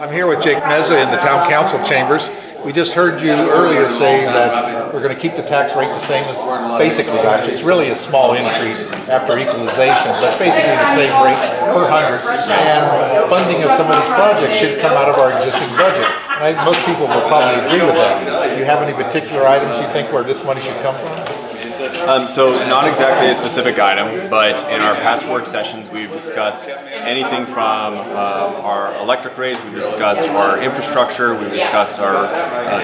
I'm here with Jake Meza in the Town Council chambers. We just heard you earlier say that we're going to keep the tax rate the same as basically last year. It's really a small increase after equalization, but basically the same rate per hundred. And funding of some of these projects should come out of our existing budget. And I think most people will probably agree with that. Do you have any particular items you think where this money should come from? So not exactly a specific item, but in our past work sessions we've discussed anything from our electric rates, we've discussed our infrastructure, we've discussed our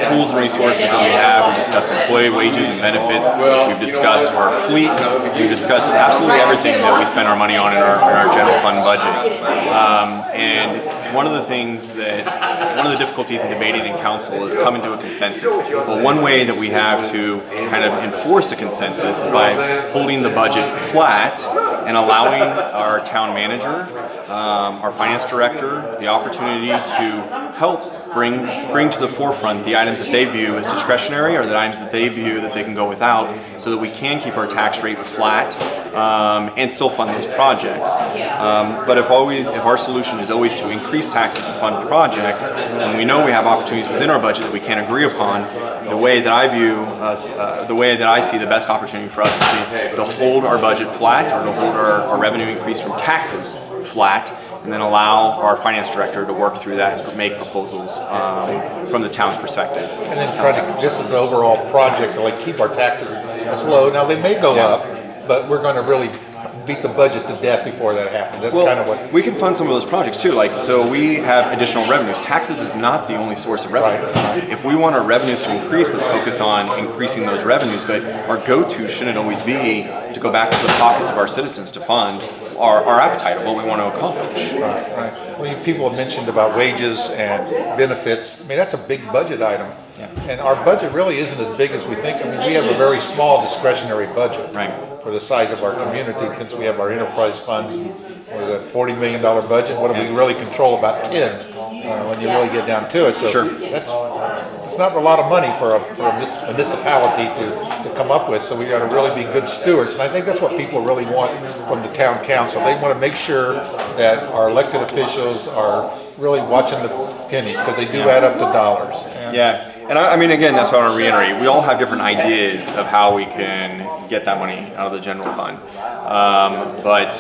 tools and resources that we have, we've discussed employee wages and benefits, we've discussed our fleet, we've discussed absolutely everything that we spend our money on in our general fund budget. And one of the difficulties in debating in council is coming to a consensus. But one way that we have to kind of enforce a consensus is by holding the budget flat and allowing our town manager, our finance director, the opportunity to help bring to the forefront the items that they view as discretionary or the items that they view that they can go without, so that we can keep our tax rate flat and still fund those projects. But if our solution is always to increase taxes to fund projects, and we know we have opportunities within our budget that we can't agree upon, the way that I view the way that I see the best opportunity for us is to hold our budget flat, or to hold our revenue increase from taxes flat, and then allow our finance director to work through that and make proposals from the town's perspective. And then try to, just as an overall project, to keep our taxes low. Now they may go up, but we're going to really beat the budget to death before that happens. That's kind of what we can fund some of those projects too. So we have additional revenues. Taxes is not the only source of revenue. Right. If we want our revenues to increase, let's focus on increasing those revenues. But our go-to shouldn't always be to go back to the pockets of our citizens to fund our appetite of what we want to accomplish. Right. Well, people have mentioned about wages and benefits. I mean, that's a big budget item. Yeah. And our budget really isn't as big as we think. I mean, we have a very small discretionary budget for the size of our community, since we have our enterprise funds. What is that, $40 million budget? What do we really control? About 10 when you really get down to it. So it's not a lot of money for a municipality to come up with. So we got to really be good stewards. And I think that's what people really want from the town council. They want to make sure that our elected officials are really watching the pennies, because they do add up to dollars. And I mean, again, that's what I want to reiterate. We all have different ideas of how we can get that money out of the general fund. But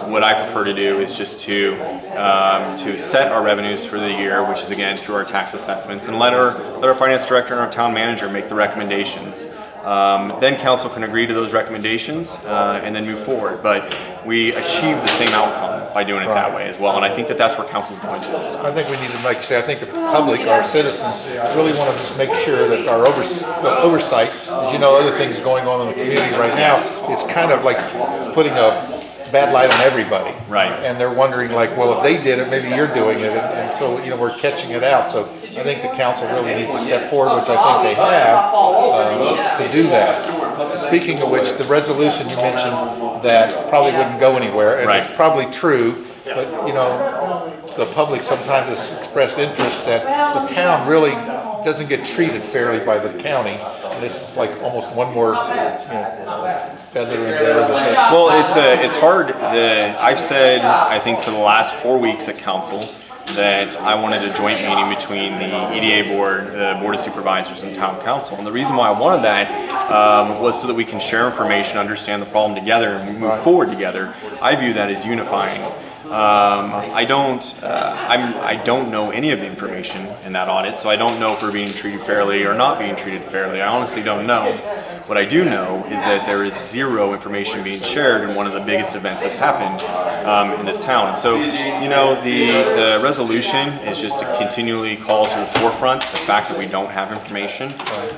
what I prefer to do is just to set our revenues for the year, which is again through our tax assessments, and let our finance director and our town manager make the recommendations. Then council can agree to those recommendations and then move forward. But we achieve the same outcome by doing it that way as well. And I think that that's where council's going to this time. I think we need to I think the public, our citizens, really want to just make sure that our oversight, as you know, other things going on in the community right now, it's kind of like putting a bad light on everybody. Right. And they're wondering, well, if they did it, maybe you're doing it. And so, we're catching it out. So I think the council really needs to step forward, which I think they have, to do that. Speaking of which, the resolution you mentioned that probably wouldn't go anywhere, and it's probably true, but the public sometimes has expressed interest that the town really doesn't get treated fairly by the county. And it's like almost one more feather in there. Well, it's hard. I've said, I think for the last 4 weeks at council, that I wanted a joint meeting between the EDA board, the board of supervisors, and town council. And the reason why I wanted that was so that we can share information, understand the problem together, and move forward together. I view that as unifying. I don't know any of the information in that audit, so I don't know if we're being treated fairly or not being treated fairly. I honestly don't know. What I do know is that there is zero information being shared in one of the biggest events that's happened in this town. And so, the resolution is just to continually call to the forefront the fact that we don't have information.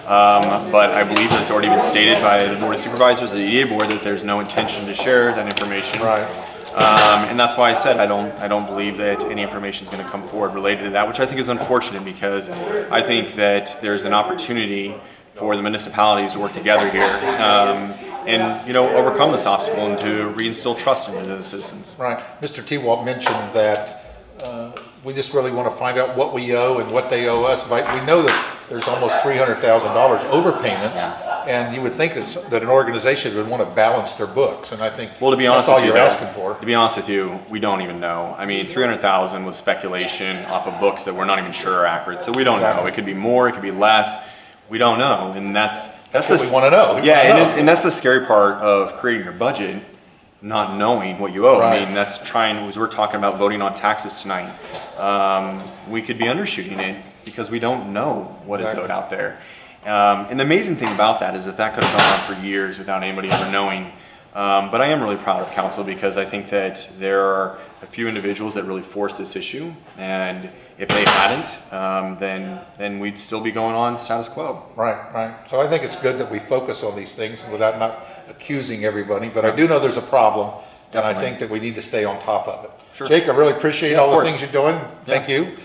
But I believe that it's already been stated by the board of supervisors, the EDA board, that there's no intention to share that information. And that's why I said I don't believe that any information is going to come forward related to that, which I think is unfortunate, because I think that there's an opportunity for the municipalities to work together here and overcome this obstacle and to reinstill trust into the citizens. Right. Mr. T-Walt mentioned that we just really want to find out what we owe and what they owe us. We know that there's almost $300,000 overpayments And you would think that an organization would want to balance their books, and I think Well, to be honest that's all with you, you're though, asking for. to be honest with you, we don't even know. I mean, 300,000 was speculation off of books that we're not even sure are accurate. So we don't know. It could be more, it could be less. We don't know, and that's what we want to know. And that's the scary part of creating your budget, not knowing what you owe. Right. I mean, as we're talking about voting on taxes tonight, we could be undershooting it because we don't know what is owed out there. And the amazing thing about that is that could have gone on for years without anybody ever knowing. But I am really proud of council because I think that there are a few individuals that really forced this issue, and if they hadn't, then we'd still be going on status quo. Right. So I think it's good that we focus on these things without not accusing everybody, but I do know there's a problem, and I think that we need to stay on top of it. Sure. Jake, I really appreciate all the things you're doing. Thank you.